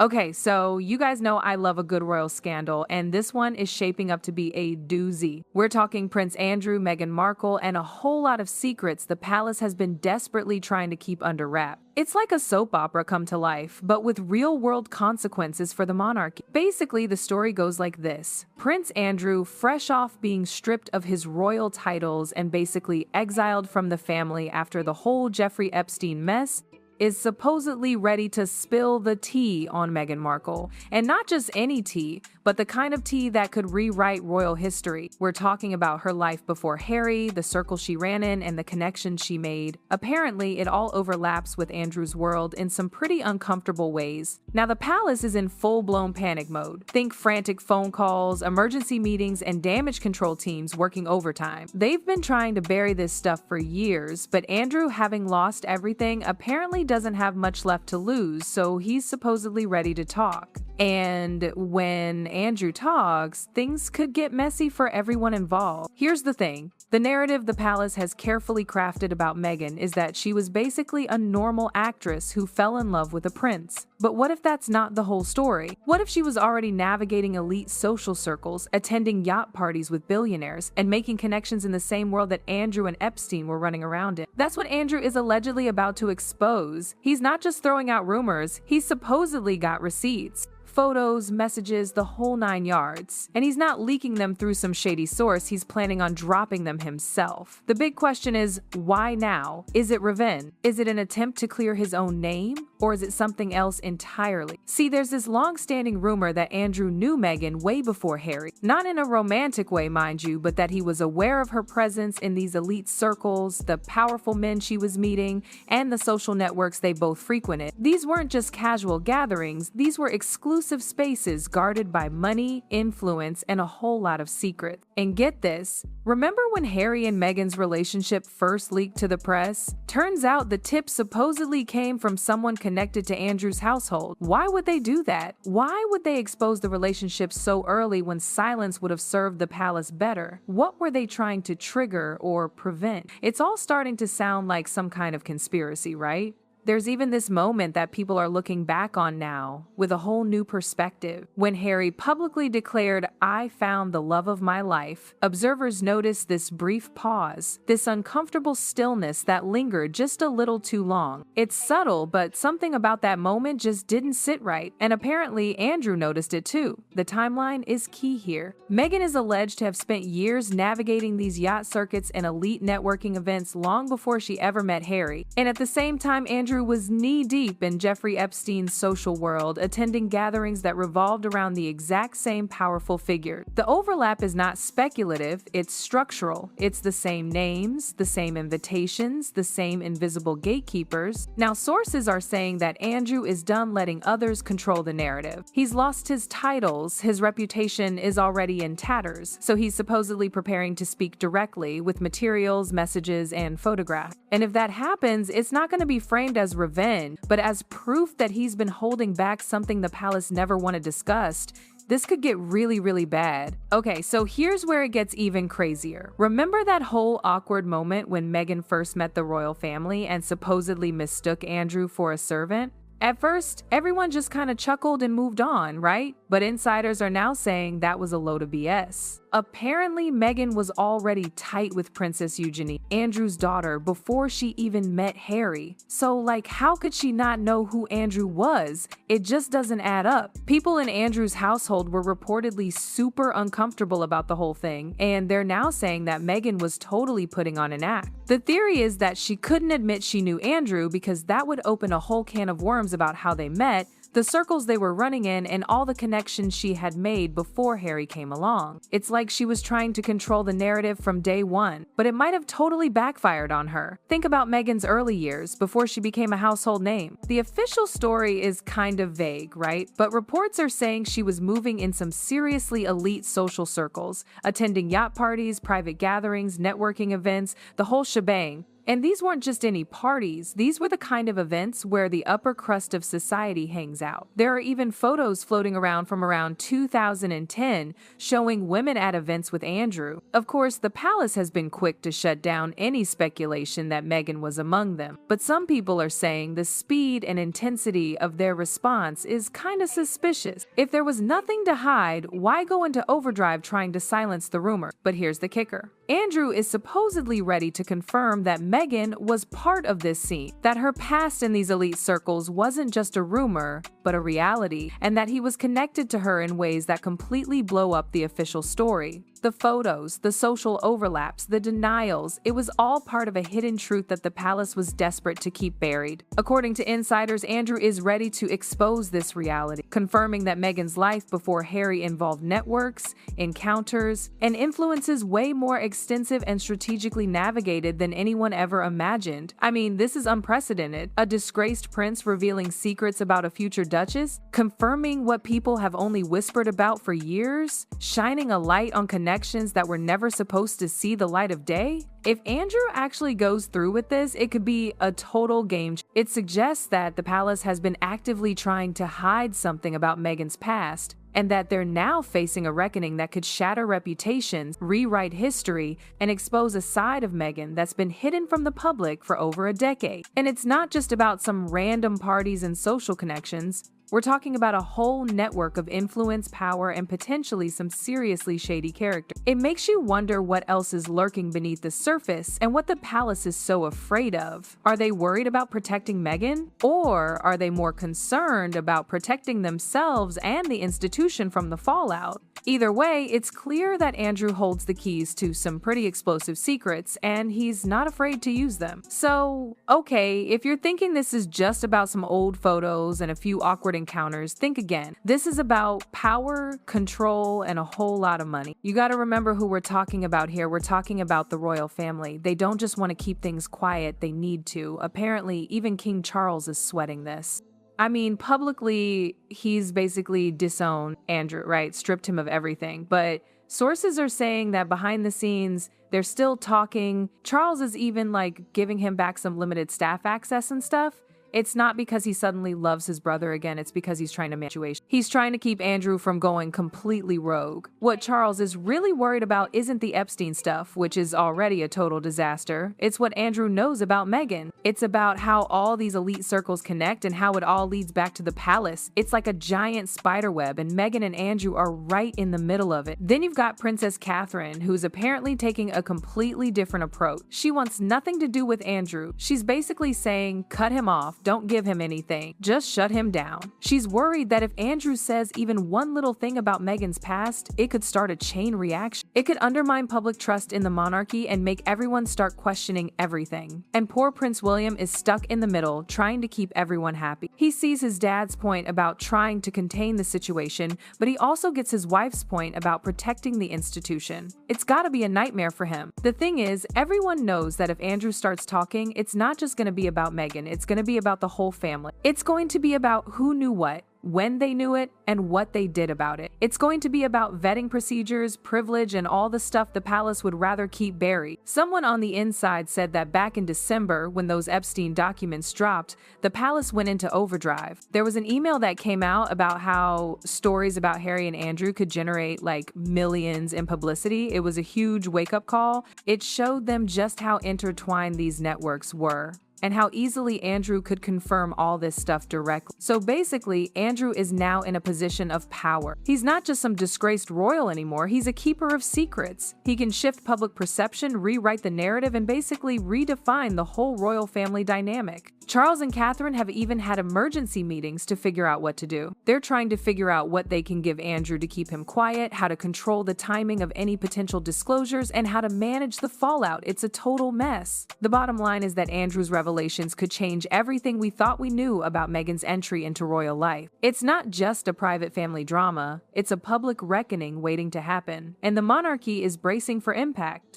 Okay, so you guys know I love a good royal scandal, and this one is shaping up to be a doozy. We're talking Prince Andrew, Meghan Markle, and a whole lot of secrets the palace has been desperately trying to keep under wrap. It's like a soap opera come to life, but with real-world consequences for the monarchy. Basically, the story goes like this. Prince Andrew, fresh off being stripped of his royal titles and basically exiled from the family after the whole Jeffrey Epstein mess, is supposedly ready to spill the tea on Meghan Markle. And not just any tea, but the kind of tea that could rewrite royal history. We're talking about her life before Harry, the circle she ran in, and the connections she made. Apparently, it all overlaps with Andrew's world in some pretty uncomfortable ways. Now, the palace is in full-blown panic mode. Think frantic phone calls, emergency meetings, and damage control teams working overtime. They've been trying to bury this stuff for years, but Andrew, having lost everything, apparently doesn't have much left to lose, so he's supposedly ready to talk. And when Andrew talks, things could get messy for everyone involved. Here's the thing. The narrative the palace has carefully crafted about Meghan is that she was basically a normal actress who fell in love with a prince. But what if that's not the whole story? What if she was already navigating elite social circles, attending yacht parties with billionaires, and making connections in the same world that Andrew and Epstein were running around in? That's what Andrew is allegedly about to expose. He's not just throwing out rumors, he's supposedly got receipts. Photos, messages, the whole 9 yards. And he's not leaking them through some shady source, he's planning on dropping them himself. The big question is, why now? Is it revenge? Is it an attempt to clear his own name? Or is it something else entirely? See, there's this long-standing rumor that Andrew knew Meghan way before Harry. Not in a romantic way, mind you, but that he was aware of her presence in these elite circles, the powerful men she was meeting, and the social networks they both frequented. These weren't just casual gatherings, these were exclusive spaces guarded by money, influence, and a whole lot of secrets. And get this, remember when Harry and Meghan's relationship first leaked to the press? Turns out the tip supposedly came from someone connected to Andrew's household. Why would they do that? Why would they expose the relationship so early when silence would have served the palace better? What were they trying to trigger or prevent? It's all starting to sound like some kind of conspiracy, right? There's even this moment that people are looking back on now with a whole new perspective. When Harry publicly declared, "I found the love of my life," observers noticed this brief pause, this uncomfortable stillness that lingered just a little too long. It's subtle, but something about that moment just didn't sit right, and apparently Andrew noticed it too. The timeline is key here. Meghan is alleged to have spent years navigating these yacht circuits and elite networking events long before she ever met Harry. And at the same time, Andrew was knee-deep in Jeffrey Epstein's social world, attending gatherings that revolved around the exact same powerful figure. The overlap is not speculative, it's structural. It's the same names, the same invitations, the same invisible gatekeepers. Now, sources are saying that Andrew is done letting others control the narrative. He's lost his titles, his reputation is already in tatters, so he's supposedly preparing to speak directly with materials, messages, and photographs. And if that happens, it's not going to be framed as revenge, but as proof that he's been holding back something the palace never wanted discussed. This could get really, really bad. Okay, so here's where it gets even crazier. Remember that whole awkward moment when Meghan first met the royal family and supposedly mistook Andrew for a servant? At first, everyone just kind of chuckled and moved on, right? But insiders are now saying that was a load of BS. Apparently, Meghan was already tight with Princess Eugenie, Andrew's daughter, before she even met Harry. So, how could she not know who Andrew was? It just doesn't add up. People in Andrew's household were reportedly super uncomfortable about the whole thing, and they're now saying that Meghan was totally putting on an act. The theory is that she couldn't admit she knew Andrew because that would open a whole can of worms about how they met, the circles they were running in, and all the connections she had made before Harry came along. It's like she was trying to control the narrative from day one, but it might have totally backfired on her. Think about Meghan's early years, before she became a household name. The official story is kind of vague, right? But reports are saying she was moving in some seriously elite social circles, attending yacht parties, private gatherings, networking events, the whole shebang. And these weren't just any parties, these were the kind of events where the upper crust of society hangs out. There are even photos floating around from around 2010 showing women at events with Andrew. Of course, the palace has been quick to shut down any speculation that Meghan was among them, but some people are saying the speed and intensity of their response is kind of suspicious. If there was nothing to hide, why go into overdrive trying to silence the rumor? But here's the kicker. Andrew is supposedly ready to confirm that Meghan was part of this scene, that her past in these elite circles wasn't just a rumor, but a reality, and that he was connected to her in ways that completely blow up the official story. The photos, the social overlaps, the denials, it was all part of a hidden truth that the palace was desperate to keep buried. According to insiders, Andrew is ready to expose this reality, confirming that Meghan's life before Harry involved networks, encounters, and influences way more extensive and strategically navigated than anyone ever imagined. I mean, this is unprecedented. A disgraced prince revealing secrets about a future duchess, confirming what people have only whispered about for years, shining a light on connections that were never supposed to see the light of day? If Andrew actually goes through with this, it could be a total game changer. It suggests that the palace has been actively trying to hide something about Meghan's past, and that they're now facing a reckoning that could shatter reputations, rewrite history, and expose a side of Meghan that's been hidden from the public for over a decade. And it's not just about some random parties and social connections. We're talking about a whole network of influence, power, and potentially some seriously shady characters. It makes you wonder what else is lurking beneath the surface and what the palace is so afraid of. Are they worried about protecting Meghan? Or are they more concerned about protecting themselves and the institution from the fallout? Either way, it's clear that Andrew holds the keys to some pretty explosive secrets, and he's not afraid to use them. So, okay, if you're thinking this is just about some old photos and a few awkward encounters, think again. This is about power, control, and a whole lot of money. You gotta remember who we're talking about here. We're talking about the royal family. They don't just want to keep things quiet, they need to. Apparently, even King Charles is sweating this. I mean, publicly, he's basically disowned Andrew, right? Stripped him of everything. But sources are saying that behind the scenes, they're still talking. Charles is even giving him back some limited staff access and stuff. It's not because he suddenly loves his brother again, it's because he's trying to manage. He's trying to keep Andrew from going completely rogue. What Charles is really worried about isn't the Epstein stuff, which is already a total disaster. It's what Andrew knows about Meghan. It's about how all these elite circles connect and how it all leads back to the palace. It's like a giant spider web, and Meghan and Andrew are right in the middle of it. Then you've got Princess Catherine, who's apparently taking a completely different approach. She wants nothing to do with Andrew. She's basically saying, cut him off. Don't give him anything. Just shut him down. She's worried that if Andrew says even one little thing about Meghan's past, it could start a chain reaction. It could undermine public trust in the monarchy and make everyone start questioning everything. And poor Prince William is stuck in the middle, trying to keep everyone happy. He sees his dad's point about trying to contain the situation, but he also gets his wife's point about protecting the institution. It's gotta be a nightmare for him. The thing is, everyone knows that if Andrew starts talking, it's not just gonna be about Meghan, it's gonna be about the whole family. It's going to be about who knew what, when they knew it, and what they did about it. It's going to be about vetting procedures, privilege, and all the stuff the palace would rather keep buried. Someone on the inside said that back in December, when those Epstein documents dropped, the palace went into overdrive. There was an email that came out about how stories about Harry and Andrew could generate millions in publicity. It was a huge wake-up call. It showed them just how intertwined these networks were, and how easily Andrew could confirm all this stuff directly. So basically, Andrew is now in a position of power. He's not just some disgraced royal anymore, he's a keeper of secrets. He can shift public perception, rewrite the narrative, and basically redefine the whole royal family dynamic. Charles and Catherine have even had emergency meetings to figure out what to do. They're trying to figure out what they can give Andrew to keep him quiet, how to control the timing of any potential disclosures, and how to manage the fallout. It's a total mess. The bottom line is that Andrew's revelations could change everything we thought we knew about Meghan's entry into royal life. It's not just a private family drama, it's a public reckoning waiting to happen, and the monarchy is bracing for impact.